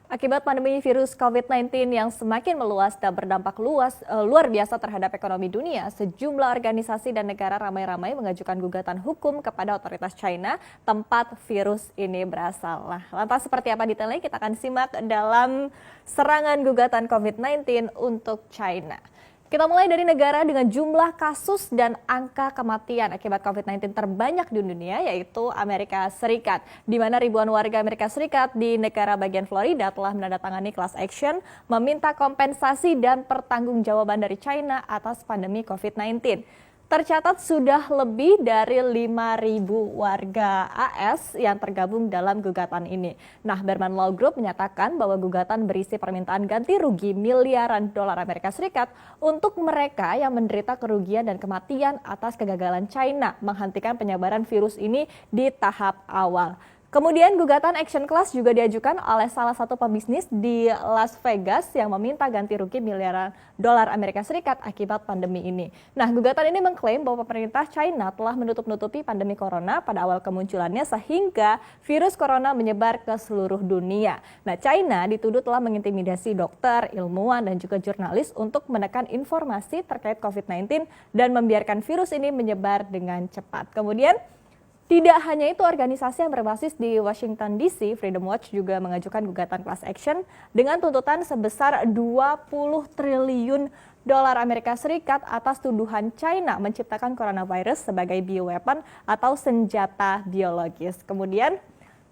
Akibat pandemi virus COVID-19 yang semakin meluas dan berdampak luar biasa terhadap ekonomi dunia, sejumlah organisasi dan negara ramai-ramai mengajukan gugatan hukum kepada otoritas China tempat virus ini berasal. Nah, lantas seperti apa detailnya kita akan simak dalam serangan gugatan COVID-19 untuk China. Kita mulai dari negara dengan jumlah kasus dan angka kematian akibat COVID-19 terbanyak di dunia, yaitu Amerika Serikat, di mana ribuan warga Amerika Serikat di negara bagian Florida telah menandatangani class action meminta kompensasi dan pertanggungjawaban dari China atas pandemi COVID-19. Tercatat sudah lebih dari 5.000 warga AS yang tergabung dalam gugatan ini. Nah, Berman Law Group menyatakan bahwa gugatan berisi permintaan ganti rugi miliaran dolar Amerika Serikat untuk mereka yang menderita kerugian dan kematian atas kegagalan China menghentikan penyebaran virus ini di tahap awal. Kemudian gugatan action class juga diajukan oleh salah satu pebisnis di Las Vegas yang meminta ganti rugi miliaran dolar Amerika Serikat akibat pandemi ini. Nah, gugatan ini mengklaim bahwa pemerintah China telah menutup-nutupi pandemi corona pada awal kemunculannya sehingga virus corona menyebar ke seluruh dunia. Nah, China dituduh telah mengintimidasi dokter, ilmuwan, dan juga jurnalis untuk menekan informasi terkait COVID-19 dan membiarkan virus ini menyebar dengan cepat. Kemudian, tidak hanya itu, organisasi yang berbasis di Washington DC, Freedom Watch juga mengajukan gugatan class action dengan tuntutan sebesar 20 triliun dolar Amerika Serikat atas tuduhan China menciptakan coronavirus sebagai bioweapon atau senjata biologis. Kemudian,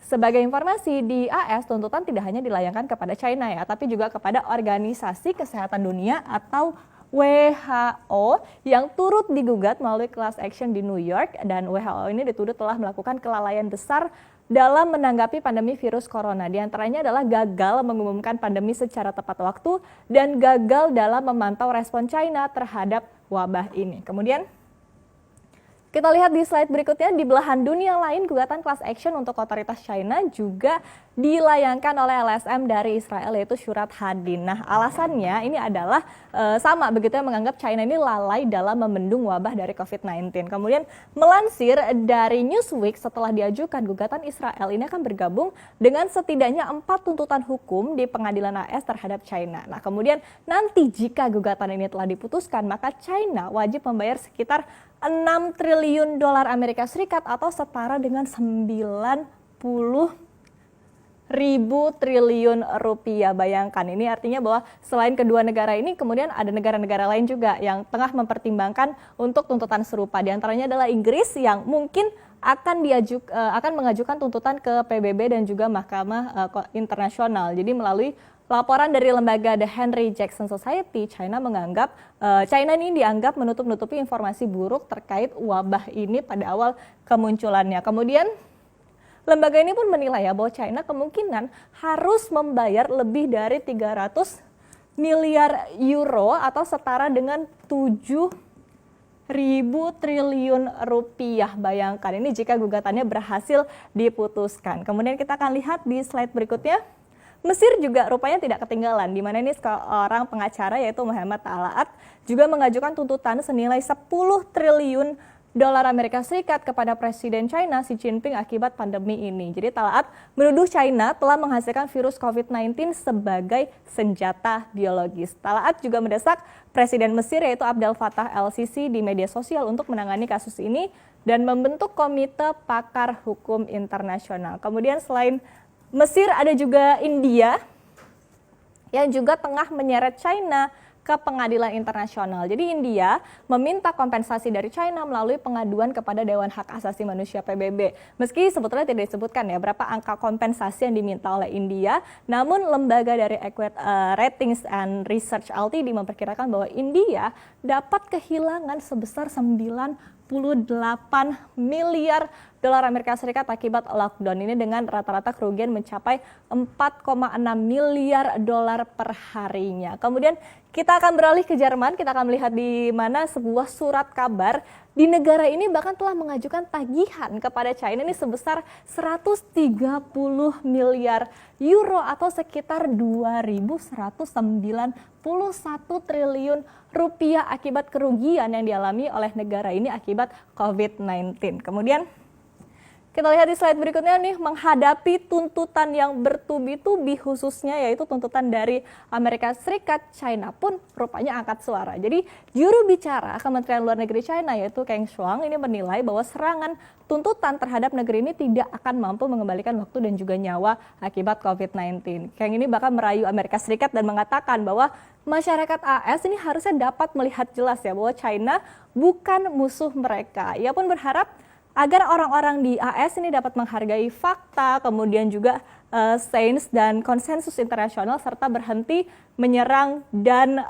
sebagai informasi di AS, tuntutan tidak hanya dilayangkan kepada China ya, tapi juga kepada Organisasi Kesehatan Dunia atau WHO yang turut digugat melalui class action di New York, dan WHO ini dituduh telah melakukan kelalaian besar dalam menanggapi pandemi virus corona. Di antaranya adalah gagal mengumumkan pandemi secara tepat waktu dan gagal dalam memantau respon China terhadap wabah ini. Kemudian kita lihat di slide berikutnya, di belahan dunia lain gugatan class action untuk otoritas China juga dilayangkan oleh LSM dari Israel, yaitu Syurat Hadin. Nah, alasannya ini adalah sama begitu, yang menganggap China ini lalai dalam membendung wabah dari COVID-19. Kemudian melansir dari Newsweek, setelah diajukan gugatan, Israel ini akan bergabung dengan setidaknya 4 tuntutan hukum di pengadilan AS terhadap China. Nah, kemudian nanti jika gugatan ini telah diputuskan, maka China wajib membayar sekitar 6 triliun dolar Amerika Serikat atau setara dengan 90.000 triliun rupiah. Bayangkan, ini artinya bahwa selain kedua negara ini, kemudian ada negara-negara lain juga yang tengah mempertimbangkan untuk tuntutan serupa. Di antaranya adalah Inggris yang mungkin akan mengajukan tuntutan ke PBB dan juga Mahkamah Internasional. Jadi melalui laporan dari lembaga The Henry Jackson Society, China ini dianggap menutup-nutupi informasi buruk terkait wabah ini pada awal kemunculannya. Kemudian lembaga ini pun menilai bahwa China kemungkinan harus membayar lebih dari 300 miliar euro atau setara dengan 7.000 triliun rupiah. Bayangkan ini jika gugatannya berhasil diputuskan. Kemudian kita akan lihat di slide berikutnya. Mesir juga rupanya tidak ketinggalan, di mana ini seorang pengacara yaitu Muhammad Talaat juga mengajukan tuntutan senilai 10 triliun dolar Amerika Serikat kepada Presiden China Xi Jinping akibat pandemi ini. Jadi Talaat menuduh China telah menghasilkan virus COVID-19 sebagai senjata biologis. Talaat juga mendesak Presiden Mesir yaitu Abdel Fattah el-Sisi di media sosial untuk menangani kasus ini dan membentuk komite pakar hukum internasional. Kemudian selain Mesir, ada juga India yang juga tengah menyeret China ke pengadilan internasional. Jadi India meminta kompensasi dari China melalui pengaduan kepada Dewan Hak Asasi Manusia PBB. Meski sebetulnya tidak disebutkan ya berapa angka kompensasi yang diminta oleh India, namun lembaga dari Equate Ratings and Research Ltd memperkirakan bahwa India dapat kehilangan sebesar 98 miliar dolar Amerika Serikat akibat lockdown ini, dengan rata-rata kerugian mencapai 4,6 miliar dolar per harinya. Kemudian kita akan beralih ke Jerman, kita akan melihat di mana sebuah surat kabar di negara ini bahkan telah mengajukan tagihan kepada China ini sebesar 130 miliar euro atau sekitar 2.191 triliun rupiah akibat kerugian yang dialami oleh negara ini akibat COVID-19. Kemudian Kita lihat di slide berikutnya nih, menghadapi tuntutan yang bertubi-tubi khususnya yaitu tuntutan dari Amerika Serikat, China pun rupanya angkat suara. Jadi juru bicara Kementerian Luar Negeri China yaitu Geng Shuang ini menilai bahwa serangan tuntutan terhadap negeri ini tidak akan mampu mengembalikan waktu dan juga nyawa akibat COVID-19. Geng ini bahkan merayu Amerika Serikat dan mengatakan bahwa masyarakat AS ini harusnya dapat melihat jelas ya bahwa China bukan musuh mereka. Ia pun berharap agar orang-orang di AS ini dapat menghargai fakta, kemudian juga sains dan konsensus internasional, serta berhenti menyerang dan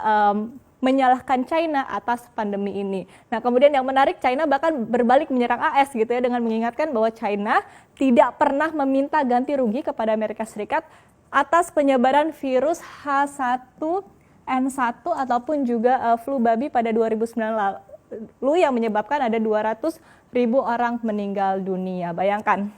menyalahkan China atas pandemi ini. Nah, kemudian yang menarik, China bahkan berbalik menyerang AS gitu ya, dengan mengingatkan bahwa China tidak pernah meminta ganti rugi kepada Amerika Serikat atas penyebaran virus H1N1 ataupun juga flu babi pada 2009 lalu yang menyebabkan ada 200.000 orang meninggal dunia. Bayangkan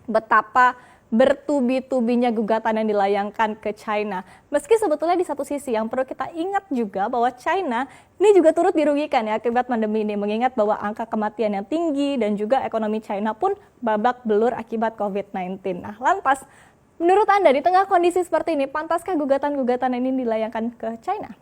betapa bertubi-tubinya gugatan yang dilayangkan ke China. Meski sebetulnya di satu sisi yang perlu kita ingat juga bahwa China ini juga turut dirugikan ya akibat pandemi ini, mengingat bahwa angka kematian yang tinggi dan juga ekonomi China pun babak belur akibat COVID-19. Nah, lantas menurut Anda di tengah kondisi seperti ini, pantaskah gugatan-gugatan ini dilayangkan ke China?